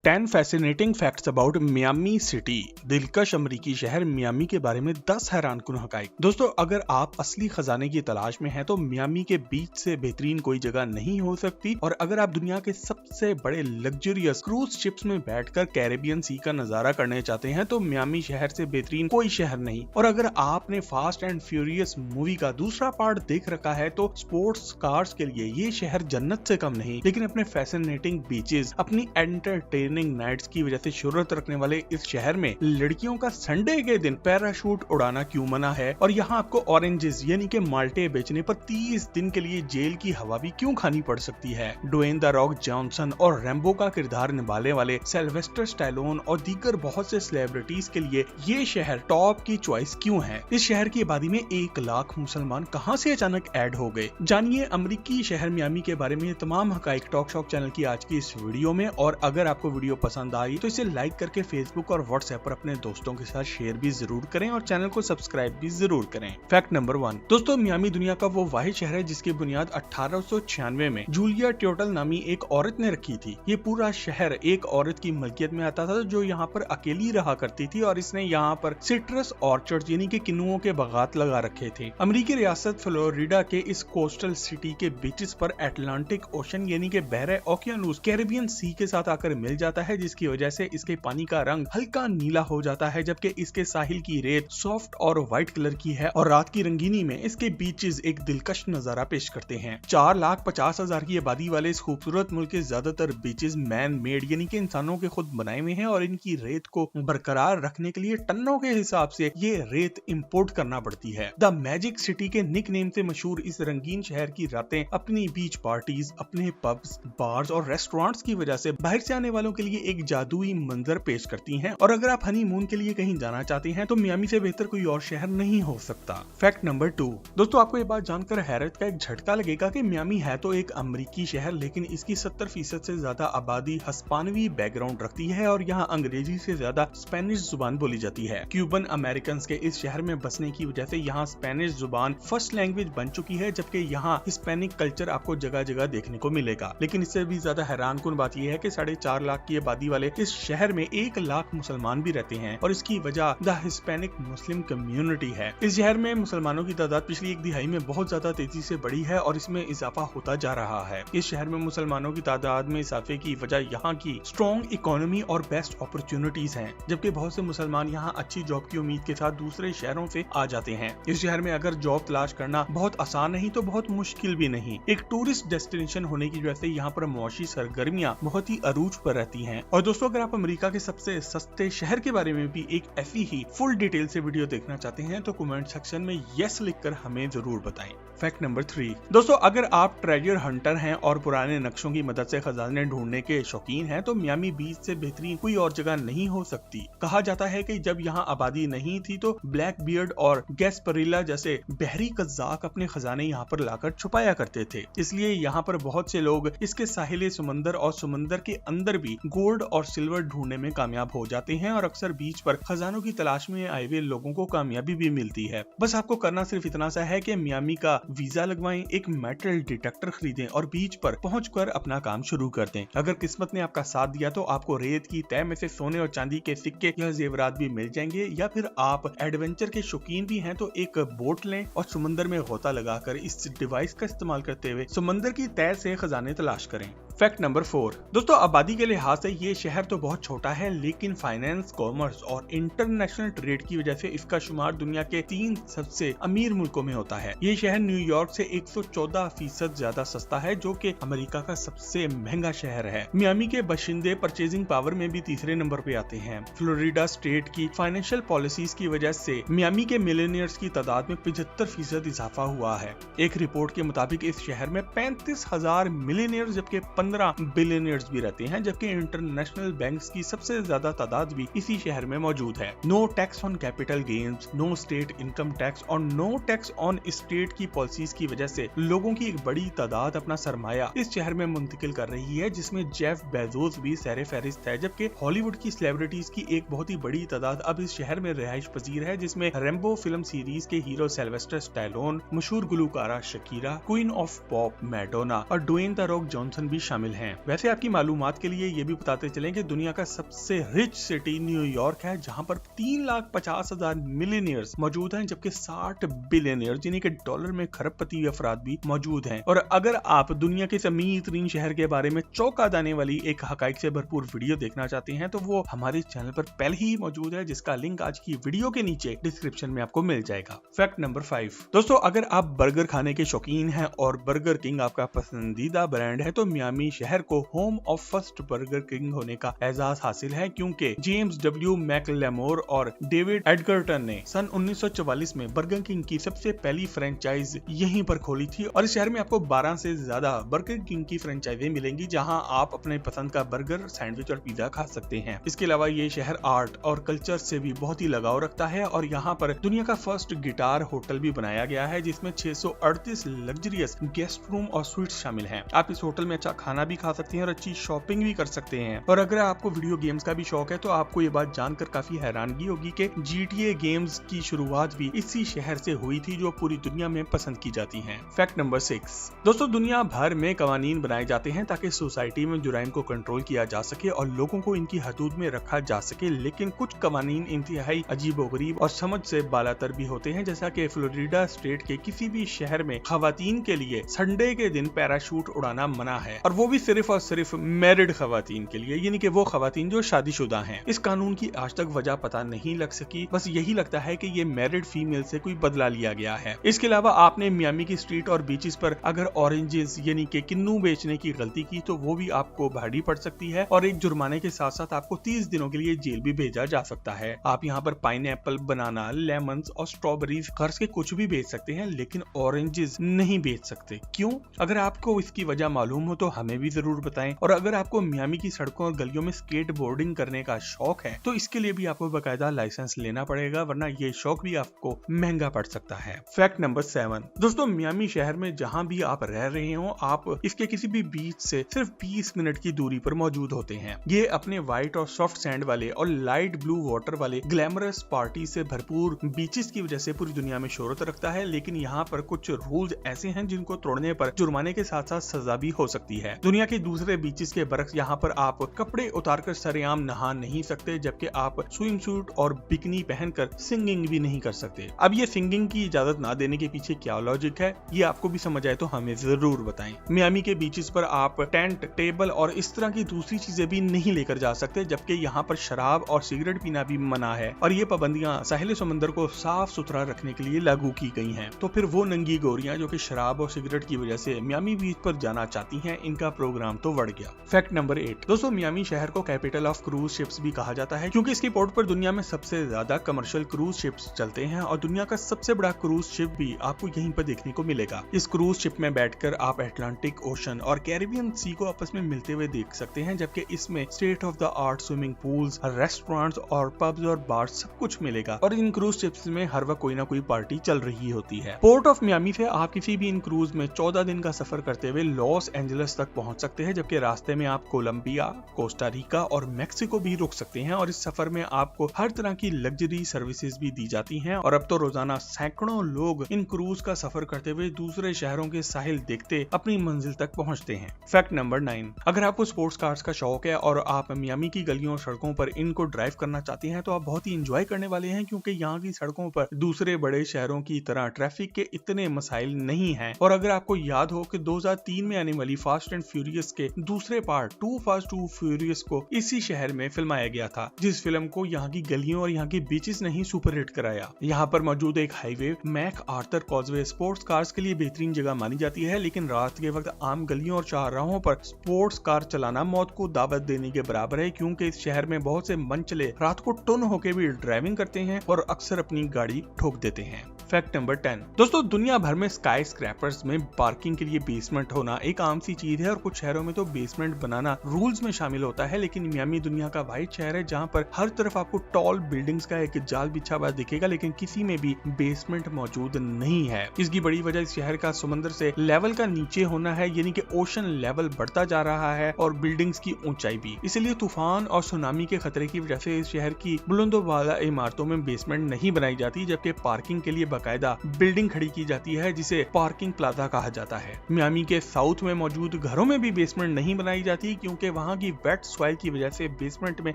10 fascinating facts about Miami city. दिलकश अमरीकी शहर मियामी के बारे में 10 हैरानकुन हकाइक। दोस्तों, अगर आप असली खजाने की तलाश में हैं तो मियामी के बीच से बेहतरीन कोई जगह नहीं हो सकती। और अगर आप दुनिया के सबसे बड़े लग्जरियस क्रूज शिप्स में बैठकर कैरेबियन सी का नजारा करने चाहते हैं तो मियामी शहर से बेहतरीन कोई शहर नहीं। और अगर आपने फास्ट एंड फ्यूरियस मूवी का दूसरा पार्ट देख रखा है तो स्पोर्ट्स कार्स के लिए ये शहर जन्नत से कम नहीं। लेकिन अपने फैसिनेटिंग बीचेस, अपनी एंटरटेनिंग नाइट्स की वजह से शोहरत रखने वाले इस शहर में लड़कियों का संडे के दिन पैराशूट उड़ाना क्यों मना है, और यहाँ आपको ऑरेंजेस यानी कि माल्टे बेचने पर 30 दिन के लिए जेल की हवा भी क्यों खानी पड़ सकती है। ड्वेन द रॉक जॉनसन और रैम्बो का किरदार निभाने वाले सिल्वेस्टर स्टैलोन और दीगर बहुत से सेलिब्रिटीज के लिए ये शहर टॉप की चॉइस क्यों है। इस शहर की आबादी में 1 लाख मुसलमान कहां से अचानक ऐड हो गए। जानिए अमरीकी शहर मियामी के बारे में तमाम हकाइक टॉक शॉक चैनल की आज की इस वीडियो में। और अगर आपको वीडियो पसंद आई तो इसे लाइक करके फेसबुक और व्हाट्सएप पर अपने दोस्तों के साथ शेयर भी जरूर करें और चैनल को सब्सक्राइब भी जरूर करें। Fact number 1। दोस्तों, मियामी दुनिया का वो वाहिद शहर है जिसकी बुनियाद 1896 में जूलिया ट्योटल नामी एक औरत ने रखी थी। ये पूरा शहर एक औरत की मलकियत में आता था जो यहाँ पर अकेली रहा करती थी और इसने यहाँ पर सिट्रस ऑर्चर्ड यानी कि किन्नुओं के बागात लगा रखे थे। अमेरिकी रियासत फ्लोरिडा के इस कोस्टल सिटी के बीचेस पर अटलांटिक ओशन यानी कि बहरे ओकियानूस कैरेबियन सी के साथ आकर मिल जाता है, जिसकी वजह से इसके पानी का रंग हल्का नीला हो जाता है, जबकि इसके साहिल की रेत सॉफ्ट और व्हाइट कलर की है। और रात की रंगीनी में इसके बीचेस एक दिलकश नजारा पेश करते हैं। 4,50,000 की आबादी वाले इस खूबसूरत मुल्क के ज्यादातर बीचेस मैन मेड यानी कि इंसानों के खुद बनाए हुए हैं और इनकी रेत को बरकरार रखने के लिए टनों के हिसाब से ये रेत इंपोर्ट करना पड़ती है। द मैजिक सिटी के निक नेम से मशहूर इस रंगीन शहर की रातें अपनी बीच पार्टीज, अपने पब्स, बार्स और रेस्टोरेंट्स की वजह से बाहर से आने वालों के लिए एक जादुई मंजर पेश करती हैं। और अगर आप हनीमून के लिए कहीं जाना चाहते हैं तो मियामी से बेहतर कोई और शहर नहीं हो सकता। Fact number 2। दोस्तों, आपको ये बात जानकर हैरत का एक झटका लगेगा कि मियामी है तो एक अमेरिकी शहर, लेकिन इसकी 70% से ज्यादा आबादी हिस्पानवी बैकग्राउंड रखती है और यहाँ अंग्रेजी से ज्यादा स्पेनिश जुबान बोली जाती है। क्यूबन अमेरिकन के इस शहर में बसने की वजह से यहाँ स्पेनिश जुबान फर्स्ट लैंग्वेज बन चुकी है, जबकि यहाँ हिस्पैनिक कल्चर आपको जगह जगह देखने को मिलेगा। लेकिन इससे भी ज्यादा हैरानकुन बात यह है कि 4.5 लाख की आबादी वाले इस शहर में 1 लाख मुसलमान भी रहते हैं और इसकी वजह द हिस्पैनिक मुस्लिम कम्युनिटी है। इस शहर में मुसलमानों की तादाद पिछली 1 दिहाई में बहुत ज्यादा तेजी से बढ़ी है और इसमें इजाफा होता जा रहा है। इस शहर में मुसलमानों की तादाद में इजाफे की वजह यहाँ की स्ट्रॉन्ग इकोनॉमी और बेस्ट अपॉर्चुनिटीज हैं, जबकि बहुत से मुसलमान यहाँ अच्छी जॉब की उम्मीद के साथ दूसरे शहरों से आ जाते हैं। इस शहर में अगर जॉब तलाश करना बहुत आसान नहीं तो बहुत मुश्किल भी नहीं। एक टूरिस्ट डेस्टिनेशन होने की वजह से यहाँ पर मुआशी सरगर्मियाँ बहुत ही अरूज पर रहती हैं। और दोस्तों, अगर आप अमेरिका के सबसे सस्ते शहर के बारे में भी एक ऐसी ही फुल डिटेल से वीडियो देखना चाहते हैं तो कमेंट सेक्शन में यस लिखकर हमें जरूर बताएं। Fact number 3। दोस्तों, अगर आप ट्रेजर हंटर हैं और पुराने नक्शों की मदद से खजाने ढूंढने के शौकीन हैं तो मियामी बीच से बेहतरीन कोई और जगह नहीं हो सकती। कहा जाता है कि जब यहाँ आबादी नहीं थी तो ब्लैक बियर्ड और गैस्परिला जैसे बहरी कज़ाक अपने खजाने यहाँ पर लाकर छुपाया करते थे। इसलिए यहाँ पर बहुत से लोग इसके साहिल समंदर और समंदर के अंदर भी गोल्ड और सिल्वर ढूंढने में कामयाब हो जाते हैं और अक्सर बीच पर खजानों की तलाश में आए हुए लोगों को कामयाबी भी मिलती है। बस आपको करना सिर्फ इतना सा है कि मियामी का वीजा लगवाएं, एक मेटल डिटेक्टर खरीदें और बीच पर पहुंचकर अपना काम शुरू कर दें। अगर किस्मत ने आपका साथ दिया तो आपको रेत की तह में से सोने और चांदी के सिक्के या जेवरात भी मिल जाएंगे, या फिर आप एडवेंचर के शौकीन भी हैं तो एक बोट लें और समुद्र में गोता लगाकर इस डिवाइस का इस्तेमाल करते हुए समुद्र की तह से खजाने तलाश करें। Fact number 4। दोस्तों, आबादी के लिहाज से ये शहर तो बहुत छोटा है, लेकिन फाइनेंस, कॉमर्स और इंटरनेशनल ट्रेड की वजह से इसका शुमार दुनिया के 3 सबसे अमीर मुल्कों में होता है। ये शहर न्यूयॉर्क से 114% ज्यादा सस्ता है, जो कि अमेरिका का सबसे महंगा शहर है। मियामी के बाशिंदे परचेजिंग पावर में भी तीसरे नंबर पे आते हैं। फ्लोरिडा स्टेट की फाइनेंशियल पॉलिसीज की वजह से मियामी के मिलियनियर्स की तादाद में 75% इजाफा हुआ है। एक रिपोर्ट के मुताबिक इस शहर में 35,000 मिलियनियर्स जबकि 15 बिलियनियर्स भी रहते हैं, जबकि इंटरनेशनल बैंक्स की सबसे ज्यादा तादाद भी इसी शहर में मौजूद है। No tax on capital gains, no state income tax और नो टैक्स ऑन स्टेट की पॉलिसीज की वजह से लोगों की एक बड़ी तादाद अपना सरमाया इस शहर में मुंतकिल कर रही है, जिसमें जेफ बेजोस भी सैर फहरिस्त है। जबकि हॉलीवुड की सेलिब्रिटीज की एक बहुत ही बड़ी तादाद अब इस शहर में रिहाइश पजीर है, जिसमें रैम्बो फिल्म सीरीज के हीरो सिल्वेस्टर स्टैलोन, मशहूर गुलकारा Shakira, queen of pop Madonna और ड्वेन द रॉक जॉनसन भी शामिल हैं। वैसे आपकी मालूमात के लिए ये भी बताते चलें कि दुनिया का सबसे रिच सिटी न्यूयॉर्क है, जहां पर 3,50,000 मिलियनियर्स मौजूद हैं, जबकि 60 बिलियनियर्स यानी कि डॉलर में खरबपति अफराद भी मौजूद हैं। और अगर आप दुनिया के अमीर तरीन शहर के बारे में चौंका देने वाली एक हकाइक से भरपूर वीडियो देखना चाहते हैं तो वो हमारे चैनल पर पहले ही मौजूद है, जिसका लिंक आज की वीडियो के नीचे डिस्क्रिप्शन में आपको मिल जाएगा। फैक्ट नंबर 5 दोस्तों, अगर आप बर्गर खाने के शौकीन हैं और बर्गर किंग आपका पसंदीदा ब्रांड है तो मियामी शहर को home of first burger king होने का एजाज हासिल है, क्योंकि जेम्स डब्ल्यू मैकलेमोर और डेविड एडगर्टन ने सन 1944 में बर्गर किंग की सबसे पहली फ्रेंचाइज यहीं पर खोली थी। और इस शहर में आपको 12 से ज्यादा बर्गर किंग की फ्रेंचाइजें मिलेंगी, जहां आप अपने पसंद का बर्गर, सैंडविच और पिज्जा खा सकते हैं। इसके अलावा ये शहर आर्ट और कल्चर से भी बहुत ही लगाव रखता है और यहाँ पर दुनिया का फर्स्ट गिटार होटल भी बनाया गया है, जिसमें 638 लग्जरियस गेस्ट रूम और स्वीट्स शामिल हैं। आप इस होटल में अच्छा खाना भी खा सकते हैं और अच्छी शॉपिंग भी कर सकते हैं। और अगर आपको वीडियो गेम्स का भी शौक है तो आपको ये बात जानकर काफी हैरानगी होगी कि GTA गेम्स की शुरुआत भी इसी शहर से हुई थी, जो पूरी दुनिया में पसंद की जाती है। फैक्ट नंबर 6 दोस्तों, दुनिया भर में कवानीन बनाए जाते हैं ताकि सोसाइटी में जुराइम को कंट्रोल किया जा सके और लोगों को इनकी हदूद में रखा जा सके, लेकिन कुछ कवानीन इंतहाई अजीबोगरीब और समझ से बालातर भी होते हैं। जैसा कि फ्लोरिडा स्टेट के किसी भी शहर में खवातीन के लिए संडे के दिन पैराशूट उड़ाना मना है, और वो भी सिर्फ और सिर्फ मैरिड खवातीन के लिए, यानी कि वो खवातीन जो शादीशुदा हैं। इस कानून की आज तक वजह पता नहीं लग सकी, बस यही लगता है कि ये मैरिड फीमेल से कोई बदला लिया गया है। इसके अलावा आपने मियामी की स्ट्रीट और बीचेस पर अगर ऑरेंजेस यानी कि किन्नू बेचने की गलती की तो वो भी आपको भारी पड़ सकती है और एक जुर्माने के साथ साथ आपको 30 दिनों के लिए जेल भी भेजा जा सकता है। आप यहाँ पर पाइनएप्पल, बनाना, लेमन्स और स्ट्रॉबेरीज कर्ज के कुछ भी बेच सकते हैं, लेकिन ऑरेंजेस नहीं बेच सकते। क्यों? अगर आपको इसकी वजह मालूम हो तो हमें भी जरूर बताएं। और अगर आपको मियामी की सड़कों और गलियों में स्केट बोर्डिंग करने का शौक है तो इसके लिए भी आपको बाकायदा लाइसेंस लेना पड़ेगा, वरना ये शौक भी आपको महंगा पड़ सकता है। फैक्ट नंबर 7 दोस्तों, मियामी शहर में जहाँ भी आप रह रहे हो, आप इसके किसी भी बीच से सिर्फ 20 मिनट की दूरी पर मौजूद होते हैं। ये अपने व्हाइट और सॉफ्ट सैंड वाले और लाइट ब्लू वाटर वाले ग्लैमरस पार्टी से भरपूर बीचेस की वजह से पूरी दुनिया में शोहरत रखता है, लेकिन यहाँ पर कुछ रूल्स ऐसे हैं जिनको तोड़ने पर जुर्माने के साथ साथ सजा भी हो सकती है। दुनिया के दूसरे बीचेस के बरक्स यहाँ पर आप कपड़े उतारकर सरेआम नहा नहीं सकते, जबकि आप स्विम सूट और बिकनी पहनकर सिंगिंग भी नहीं कर सकते। अब ये सिंगिंग की इजाजत ना देने के पीछे क्या लॉजिक है, ये आपको भी समझ आए तो हमें जरूर बताएं। मियामी के बीचेस पर आप टेंट, टेबल और इस तरह की दूसरी चीजें भी नहीं लेकर जा सकते, जबकि यहाँ पर शराब और सिगरेट पीना भी मना है। और ये पाबंदियां साहिल समंदर को साफ सुथरा रखने के लिए लागू की गई हैं। तो फिर वो नंगी गोरियां जो कि शराब और सिगरेट की वजह से मियामी बीच पर जाना चाहती हैं, इनका प्रोग्राम तो बढ़ गया। फैक्ट नंबर 8 दोस्तों, मियामी शहर को कैपिटल ऑफ क्रूज शिप्स भी कहा जाता है, क्योंकि इसकी पोर्ट पर दुनिया में सबसे ज्यादा कमर्शियल क्रूज शिप्स चलते हैं और दुनिया का सबसे बड़ा क्रूज शिप भी आपको यहीं पर देखने को मिलेगा। इस क्रूज शिप में बैठकर आप अटलांटिक ओशन और कैरिबियन सी को आपस में मिलते हुए देख सकते हैं, जबकि इसमें state of the art swimming pools, restaurants और पब्स और बार सब कुछ मिलेगा। और इन क्रूज शिप्स में हर वक्त कोई ना कोई पार्टी चल रही होती है। पोर्ट ऑफ मियामी से आप किसी भी इन क्रूज में 14 दिन का सफर करते हुए लॉस एंजलिस तक पहुंच सकते हैं, जबकि रास्ते में आप कोलंबिया, कोस्टा रिका और मेक्सिको भी रुक सकते हैं। और इस सफर में आपको हर तरह की लग्जरी सर्विसेज भी दी जाती हैं। और अब तो रोजाना सैकड़ों लोग इन क्रूज का सफर करते हुए दूसरे शहरों के साहिल देखते अपनी मंजिल तक पहुंचते हैं। फैक्ट नंबर 9 अगर आपको स्पोर्ट्स कार्स का शौक है और आप मियामी की गलियों और सड़कों पर इनको ड्राइव करना चाहते हैं तो आप बहुत ही इंजॉय करने वाले हैं, क्योंकि यहाँ की सड़कों पर दूसरे बड़े शहरों की तरह ट्रैफिक के इतने मसाइल नहीं हैं। और अगर आपको याद हो कि 2003 में आने वाली फास्ट एंड फ्यूरियस के दूसरे part two Fast two Furious को इसी शहर में फिल्माया गया था, जिस फिल्म को यहाँ की गलियों और यहाँ की बीचेस ने ही सुपर हिट कराया। यहाँ पर मौजूद एक highway MacArthur causeway sports cars के लिए बेहतरीन जगह मानी जाती है, लेकिन रात के वक्त आम गलियों और चौराहों पर स्पोर्ट्स कार चलाना मौत को दावत देने के बराबर है, क्योंकि इस शहर में बहुत से मनचले रात को टुन होकर भी ड्राइविंग करते हैं और अक्सर अपनी गाड़ी ठोक देते हैं। फैक्ट नंबर 10 दोस्तों, दुनिया भर में स्काई स्क्रैपर्स में पार्किंग के लिए बेसमेंट होना एक आम सी चीज है और कुछ शहरों में तो बेसमेंट बनाना रूल्स में शामिल होता है, लेकिन मियामी दुनिया का वाहिद शहर है जहाँ पर हर तरफ आपको टॉल बिल्डिंग्स का एक जाल बिछा हुआ दिखेगा, लेकिन किसी में भी बेसमेंट मौजूद नहीं है। इसकी बड़ी वजह इस शहर का समुद्र से लेवल का नीचे होना है, यानी कि ओशन लेवल बढ़ता जा रहा है और बिल्डिंग्स की ऊंचाई भी। इसलिए तूफान और सुनामी के खतरे की वजह से इस शहर की बुलंदोबाला इमारतों में बेसमेंट नहीं बनाई जाती, जबकि पार्किंग के लिए बाकायदा बिल्डिंग खड़ी की जाती है जिसे पार्किंग प्लाजा कहा जाता है। मियामी के साउथ में मौजूद घरों में भी बेसमेंट नहीं बनाई जाती क्योंकि वहाँ की वेट सॉइल की वजह से बेसमेंट में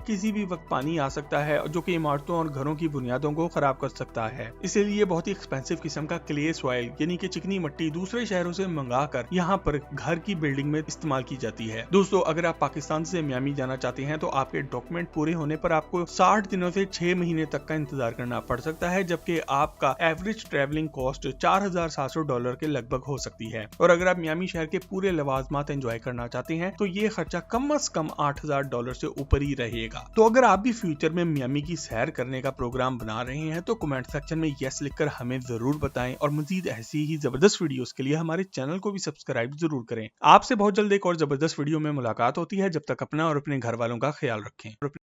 किसी भी वक्त पानी आ सकता है जो कि इमारतों और घरों की बुनियादों को खराब कर सकता है। इसीलिए बहुत ही एक्सपेंसिव किस्म का क्ले सॉइल यानी कि चिकनी मिट्टी दूसरे शहरों से मंगाकर यहाँ पर घर की बिल्डिंग में इस्तेमाल की जाती है। दोस्तों, अगर आप पाकिस्तान से मियामी जाना चाहते हैं तो आपके डॉक्यूमेंट पूरे होने पर आपको 60 दिनों से 6 महीने तक का इंतजार करना पड़ सकता है, जबकि आपका एवरेज ट्रैवलिंग कॉस्ट $4700 के लगभग हो सकती है। और अगर आप मियामी शहर के पूरे लवाजमात एंजॉय करना चाहते हैं तो ये खर्चा कम से कम $8000 से ऊपर ही रहेगा। तो अगर आप भी फ्यूचर में मियामी की सैर करने का प्रोग्राम बना रहे हैं तो कमेंट सेक्शन में यस लिखकर हमें जरूर बताएं और मजीद ऐसी ही जबरदस्त वीडियोस के लिए हमारे चैनल को भी सब्सक्राइब जरूर करें। आपसे बहुत जल्द एक और जबरदस्त वीडियो में मुलाकात होती है। जब तक अपना और अपने घर वालों का ख्याल रखें।